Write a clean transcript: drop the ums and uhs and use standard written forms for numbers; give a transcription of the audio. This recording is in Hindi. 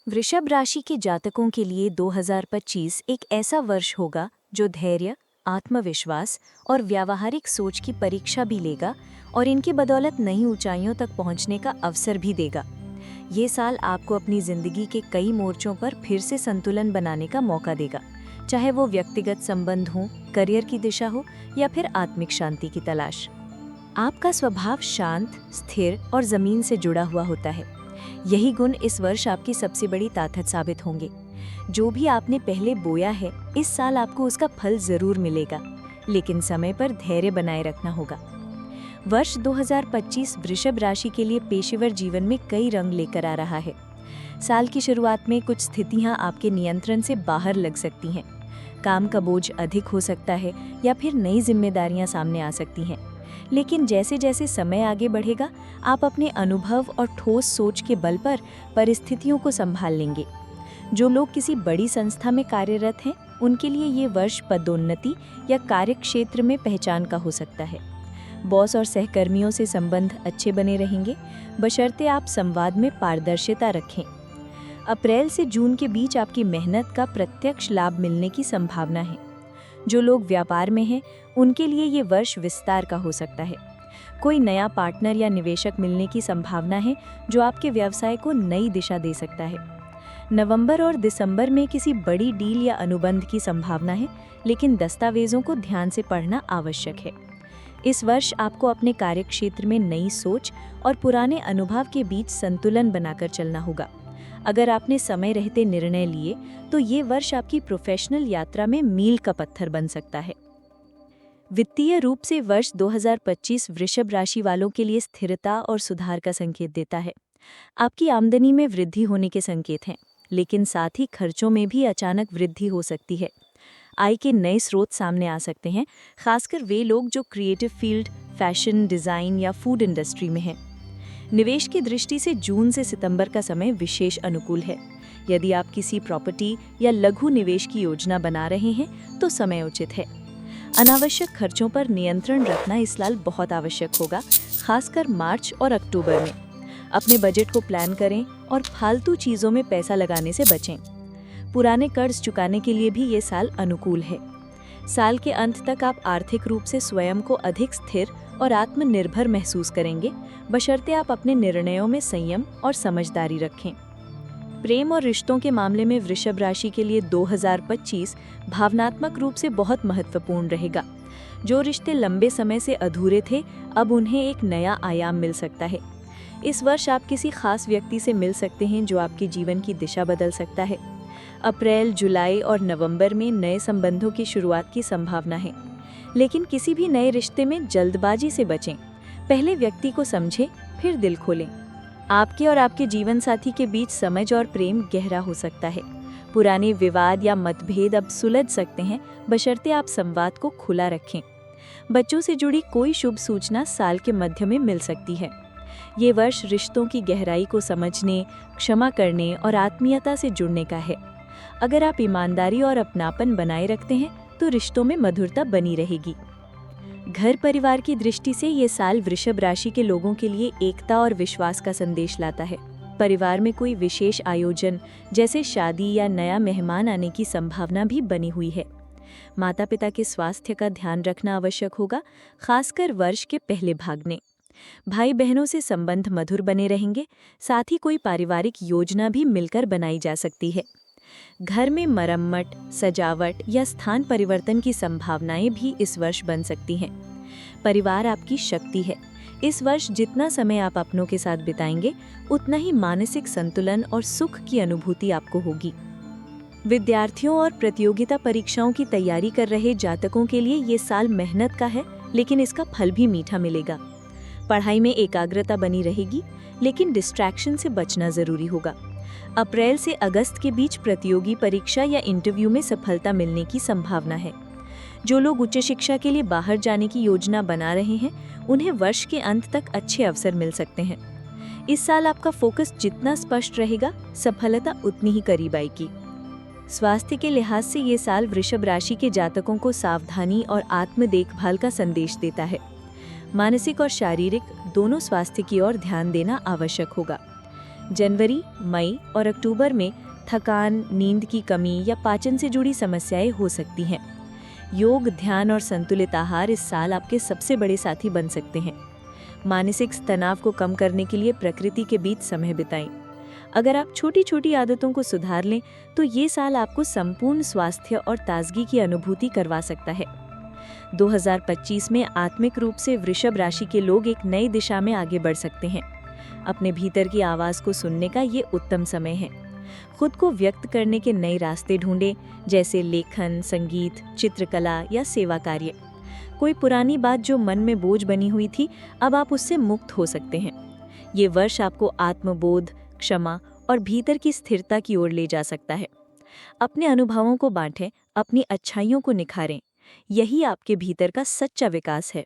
वृषभ राशि के जातकों के लिए 2025 एक ऐसा वर्ष होगा जो धैर्य, आत्मविश्वास और व्यावहारिक सोच की परीक्षा भी लेगा और इनकी बदौलत नई ऊंचाइयों तक पहुंचने का अवसर भी देगा। ये साल आपको अपनी जिंदगी के कई मोर्चों पर फिर से संतुलन बनाने का मौका देगा, चाहे वो व्यक्तिगत संबंध हो, करियर की दिशा हो या फिर आत्मिक शांति की तलाश। आपका स्वभाव शांत, स्थिर और जमीन से जुड़ा हुआ होता है। यही गुण इस वर्ष आपकी सबसे बड़ी ताकत साबित होंगे। जो भी आपने पहले बोया है, इस साल आपको उसका फल जरूर मिलेगा, लेकिन समय पर धैर्य बनाए रखना होगा। वर्ष 2025 वृषभ राशि के लिए पेशेवर जीवन में कई रंग लेकर आ रहा है। साल की शुरुआत में कुछ स्थितियां आपके नियंत्रण से बाहर लग सकती हैं। काम का बोझ अधिक हो सकता है या फिर नई जिम्मेदारियां सामने आ सकती हैं। लेकिन जैसे जैसे समय आगे बढ़ेगा, आप अपने अनुभव और ठोस सोच के बल पर परिस्थितियों को संभाल लेंगे। जो लोग किसी बड़ी संस्था में कार्यरत हैं, उनके लिए ये वर्ष पदोन्नति या कार्यक्षेत्र में पहचान का हो सकता है। बॉस और सहकर्मियों से संबंध अच्छे बने रहेंगे, बशर्ते आप संवाद में पारदर्शिता रखें। अप्रैल से जून के बीच आपकी मेहनत का प्रत्यक्ष लाभ मिलने की संभावना है। जो लोग व्यापार में हैं, उनके लिए ये वर्ष विस्तार का हो सकता है। कोई नया पार्टनर या निवेशक मिलने की संभावना है, जो आपके व्यवसाय को नई दिशा दे सकता है। नवंबर और दिसंबर में किसी बड़ी डील या अनुबंध की संभावना है, लेकिन दस्तावेजों को ध्यान से पढ़ना आवश्यक है। इस वर्ष आपको अपने कार्यक्षेत्र में नई सोच और पुराने अनुभव के बीच संतुलन बनाकर चलना होगा। अगर आपने समय रहते निर्णय लिए, तो ये वर्ष आपकी प्रोफेशनल यात्रा में मील का पत्थर बन सकता है। वित्तीय रूप से वर्ष 2025 वृषभ राशि वालों के लिए स्थिरता और सुधार का संकेत देता है। आपकी आमदनी में वृद्धि होने के संकेत हैं, लेकिन साथ ही खर्चों में भी अचानक वृद्धि हो सकती है। आय के नए स्रोत सामने आ सकते हैं, खासकर वे लोग जो क्रिएटिव फील्ड, फैशन, डिज़ाइन या फूड इंडस्ट्री में हैं। निवेश की दृष्टि से जून से सितंबर का समय विशेष अनुकूल है। यदि आप किसी प्रॉपर्टी या लघु निवेश की योजना बना रहे हैं, तो समय उचित है। अनावश्यक खर्चों पर नियंत्रण रखना इस साल बहुत आवश्यक होगा, खासकर मार्च और अक्टूबर में। अपने बजट को प्लान करें और फालतू चीज़ों में पैसा लगाने से बचें। पुराने कर्ज चुकाने के लिए भी ये साल अनुकूल है। साल के अंत तक आप आर्थिक रूप से स्वयं को अधिक स्थिर और आत्मनिर्भर महसूस करेंगे, बशर्ते आप अपने निर्णयों में संयम और समझदारी रखें। प्रेम और रिश्तों के मामले में वृषभ राशि के लिए 2025 भावनात्मक रूप से बहुत महत्वपूर्ण रहेगा। जो रिश्ते लंबे समय से अधूरे थे, अब उन्हें एक नया आयाम मिल सकता है। इस वर्ष आप किसी खास व्यक्ति से मिल सकते हैं, जो आपके जीवन की दिशा बदल सकता है। अप्रैल, जुलाई और नवंबर में नए संबंधों की शुरुआत की संभावना है, लेकिन किसी भी नए रिश्ते में जल्दबाजी से बचें। पहले व्यक्ति को समझें, फिर दिल खोलें। आपके और आपके जीवन साथी के बीच समझ और प्रेम गहरा हो सकता है। पुराने विवाद या मतभेद अब सुलझ सकते हैं, बशर्ते आप संवाद को खुला रखें। बच्चों से जुड़ी कोई शुभ सूचना साल के मध्य में मिल सकती है। ये वर्ष रिश्तों की गहराई को समझने, क्षमा करने और आत्मीयता से जुड़ने का है। अगर आप ईमानदारी और अपनापन बनाए रखते हैं, तो रिश्तों में मधुरता बनी रहेगी। घर परिवार की दृष्टि से ये साल वृषभ राशि के लोगों के लिए एकता और विश्वास का संदेश लाता है। परिवार में कोई विशेष आयोजन, जैसे शादी या नया मेहमान आने की संभावना भी बनी हुई है। माता पिता के स्वास्थ्य का ध्यान रखना आवश्यक होगा, खासकर वर्ष के पहले भाग में। भाई बहनों से संबंध मधुर बने रहेंगे, साथ ही कोई पारिवारिक योजना भी मिलकर बनाई जा सकती है। घर में मरम्मत, सजावट या स्थान परिवर्तन की संभावनाएं भी इस वर्ष बन सकती हैं। परिवार आपकी शक्ति है। इस वर्ष जितना समय आप अपनों के साथ बिताएंगे, उतना ही मानसिक संतुलन और सुख की अनुभूति आपको होगी। विद्यार्थियों और प्रतियोगिता परीक्षाओं की तैयारी कर रहे जातकों के लिए ये साल मेहनत का है, लेकिन इसका फल भी मीठा मिलेगा। पढ़ाई में एकाग्रता बनी रहेगी, लेकिन डिस्ट्रैक्शन से बचना जरूरी होगा। अप्रैल से अगस्त के बीच प्रतियोगी परीक्षा या इंटरव्यू में सफलता मिलने की संभावना है। जो लोग उच्च शिक्षा के लिए बाहर जाने की योजना बना रहे हैं, उन्हें वर्ष के अंत तक अच्छे अवसर मिल सकते हैं। इस साल आपका फोकस जितना स्पष्ट रहेगा, सफलता उतनी ही करीब आएगी। स्वास्थ्य के लिहाज से ये साल वृषभ राशि के जातकों को सावधानी और आत्म देखभाल का संदेश देता है। मानसिक और शारीरिक दोनों स्वास्थ्य की ओर ध्यान देना आवश्यक होगा। जनवरी, मई और अक्टूबर में थकान, नींद की कमी या पाचन से जुड़ी समस्याएं हो सकती हैं। योग, ध्यान और संतुलित आहार इस साल आपके सबसे बड़े साथी बन सकते हैं। मानसिक तनाव को कम करने के लिए प्रकृति के बीच समय बिताएं। अगर आप छोटी छोटी आदतों को सुधार लें तो ये साल आपको संपूर्ण स्वास्थ्य और ताजगी की अनुभूति करवा सकता है। 2025 में आत्मिक रूप से वृषभ राशि के लोग एक नई दिशा में आगे बढ़ सकते हैं। अपने भीतर की आवाज़ को सुनने का ये उत्तम समय है। खुद को व्यक्त करने के नए रास्ते ढूंढें, जैसे लेखन, संगीत, चित्रकला या सेवा कार्य। कोई पुरानी बात जो मन में बोझ बनी हुई थी, अब आप उससे मुक्त हो सकते हैं। ये वर्ष आपको आत्मबोध, क्षमा और भीतर की स्थिरता की ओर ले जा सकता है। अपने अनुभवों को बांटें, अपनी अच्छाइयों को निखारें। यही आपके भीतर का सच्चा विकास है।